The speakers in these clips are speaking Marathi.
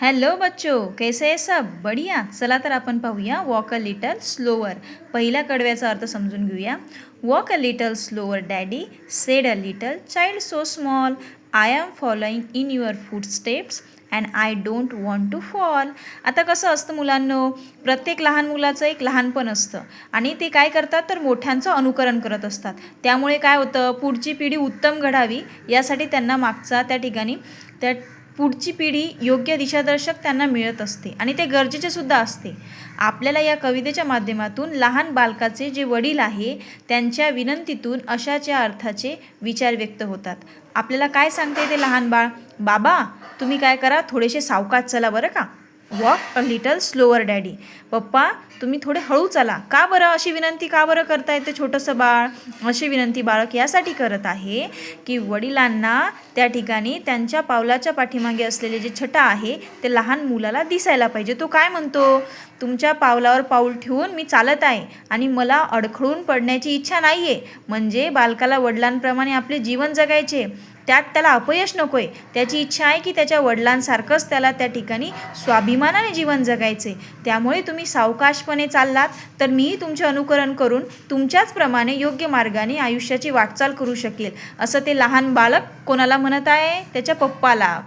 हेलो बच्चों, कैसे है सब? बढ़िया. चला तर आपण पाहूया वॉक अ लिटल स्लोअर. पहिल्या कडव्याचा अर्थ समजून घेऊया. Walk a little slower daddy, said a little child so small. I am following in your footsteps and I don't want to fall. आता कसं असतं मुलांनो, प्रत्येक लहान मुलाचं एक लहानपण असतं आणि ते काय करतात तर मोठ्यांचं अनुकरण करत असतात. त्यामुळे काय होतं, पुढची पिढी उत्तम घडावी यासाठी त्यांना मागचा त्या ठिकाणी त्या पुढची पिढी योग्य दिशादर्शक त्यांना मिळत असते आणि ते गरजेचे सुद्धा असते. आपल्याला या कवितेच्या माध्यमातून लहान बालकाचे जे वडील आहे त्यांच्या विनंतीतून अशाच्या अर्थाचे विचार व्यक्त होतात. आपल्याला काय सांगते ते लहान बाळ? बाबा तुम्ही काय करा, थोडेसे सावकाश चला बरं का. Walk a little slower daddy. पप्पा तुम्ही थोडे हळू चला. का बरं अशी विनंती का बरं करता येते छोटंसं बाळ? अशी विनंती बाळक यासाठी करत आहे की वडिलांना त्या ठिकाणी त्यांच्या पावलाच्या पाठीमागे असलेले जे छटा आहे ते लहान मुलाला दिसायला पाहिजे. तो काय म्हणतो, तुमच्या पावलावर पाऊल ठेवून मी चालत आहे आणि मला अडखळून पडण्याची इच्छा नाही आहे. म्हणजे बालकाला वडिलांप्रमाणे आपले जीवन जगायचे, त्यात त्याला अपयश नको आहे. त्याची इच्छा आहे की त्याच्या वडिलांसारखंच त्याला त्या ठिकाणी स्वाभिमानाने जीवन जगायचे. त्यामुळे तुम्ही सावकाशपणे चाललात तर मीही तुमचे अनुकरण करून तुमच्याचप्रमाणे योग्य मार्गाने आयुष्याची वाटचाल करू शकेल, असं ते लहान बालक कोणाला म्हणत आहे? त्याच्या पप्पाला.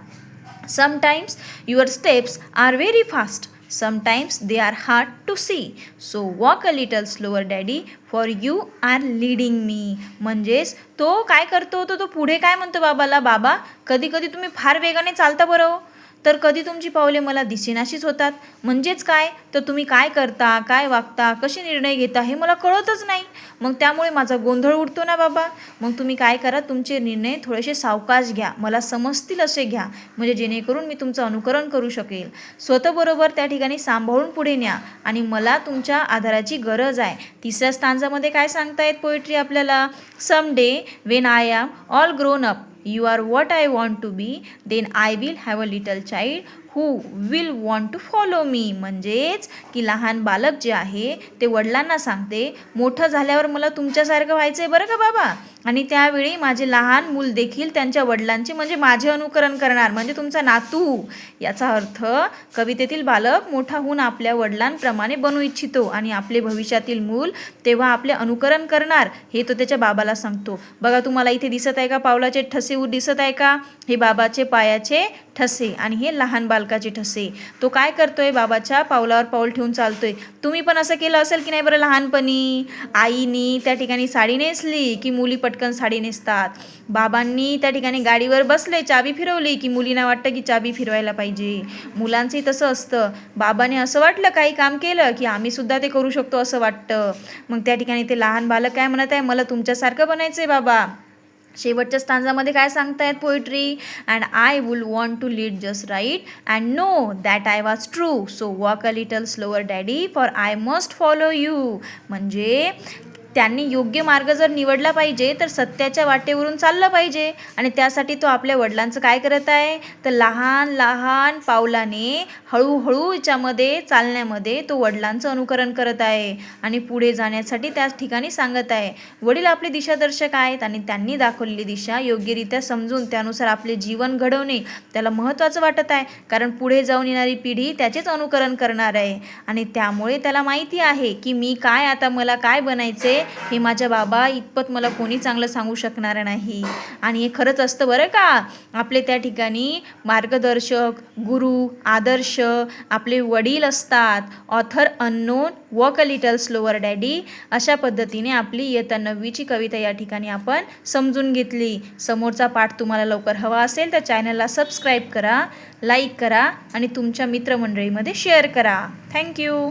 Sometimes your steps are very fast, sometimes they are hard to see, so walk a little slower daddy, for you are leading me. म्हणजेच तो काय करतो, तो पुढे काय म्हणतो बाबाला, बाबा कधी कधी तुम्ही फार वेगाने चालता बरं, तर कधी तुमची पावले मला दिसेनाशीच होतात. म्हणजेच काय तर तुम्ही काय करता, काय वागता, कसे निर्णय घेता हे मला कळतच नाही. मग त्यामुळे माझा गोंधळ उडतो ना बाबा. मग तुम्ही काय करा, तुमचे निर्णय थोडेसे सावकाश घ्या, मला समजतील असे घ्या, म्हणजे जेणेकरून मी तुमचं अनुकरण करू शकेल. स्वतःबरोबर त्या ठिकाणी सांभाळून पुढे न्या आणि मला तुमच्या आधाराची गरज आहे. तिसऱ्या स्टांजामध्ये काय सांगतायत पोएट्री आपल्याला? Some day when I am all grown up, you are what I want to be, then I will have a little child who will want to follow me. म्हणजेच की लहान बालक जे आहे ते वडिलांना सांगते, मोठं झाल्यावर मला तुमच्यासारखं व्हायचं आहे बरं का बाबा, आणि त्यावेळी माझे लहान मूल देखील त्यांच्या वडिलांचे म्हणजे माझे अनुकरण करणार, म्हणजे तुमचा नातू. याचा अर्थ कवितेतील बालक मोठा होऊन आपल्या वडिलांप्रमाणे बनू इच्छितो आणि आपले भविष्यातील मूल तेव्हा आपले अनुकरण करणार, हे तो त्याच्या बाबाला सांगतो. बघा तुम्हाला इथे दिसत आहे का, पावलाचे ठसे दिसत आहे का? हे बाबाचे पायाचे ठसे आणि हे लहान बालकाचे ठसे. तो काय करतोय, बाबाच्या पावलावर पाऊल ठेवून चालतोय. तुम्ही पण असं केलं असेल की नाही बरं लहानपणी? आईनी त्या ठिकाणी साडी नेसली की मुली पटकन साडी नेसतात. बाबांनी त्या ठिकाणी गाडीवर बसले, चाबी फिरवली की मुलींना वाटतं की चाबी फिरवायला पाहिजे. मुलांचंही तसं असतं. बाबाने असं वाटलं काही काम केलं की आम्ही सुद्धा ते करू शकतो असं वाटतं. मग त्या ठिकाणी ते लहान बालक काय म्हणत आहे, मला तुमच्यासारखं बनायचं आहे बाबा. शेवटच्या स्टांजामध्ये काय सांगतायत poetry? And I will want to lead just right and know that I was true, so walk a little slower daddy, for I must follow you. म्हणजे त्यांनी योग्य मार्ग जर निवडला पाहिजे तर सत्याच्या वाटेवरून चाललं पाहिजे आणि त्यासाठी तो आपल्या वडिलांचं काय करत आहे तर लहान लहान पावलाने हळूहळू याच्यामध्ये चालण्यामध्ये तो वडिलांचं अनुकरण करत आहे आणि पुढे जाण्यासाठी त्याच ठिकाणी सांगत आहे. वडील आपले दिशादर्शक आहेत आणि त्यांनी दाखवलेली दिशा योग्यरित्या समजून त्यानुसार आपले जीवन घडवणे त्याला महत्त्वाचं वाटत आहे, कारण पुढे जाऊन येणारी पिढी त्याचेच अनुकरण करणार आहे आणि त्यामुळे त्याला माहिती आहे की मी काय, आता मला काय बनायचे हे माझ्या बाबा इतपत मला कोणी चांगलं सांगू शकणार नाही. आणि हे खरंच असतं बरं का. आपले त्या ठिकाणी मार्गदर्शक, गुरु, आदर्श आपले वडील असतात. Author unknown, walk a little slower daddy, अशा पद्धतीने आपली इयत्ता 9वीची कविता या ठिकाणी आपण समजून घेतली. समोरचा पाठ तुम्हाला लवकर हवा असेल तर चॅनलला सबस्क्राईब करा, लाईक करा आणि तुमच्या मित्रमंडळीमध्ये शेअर करा. थँक्यू.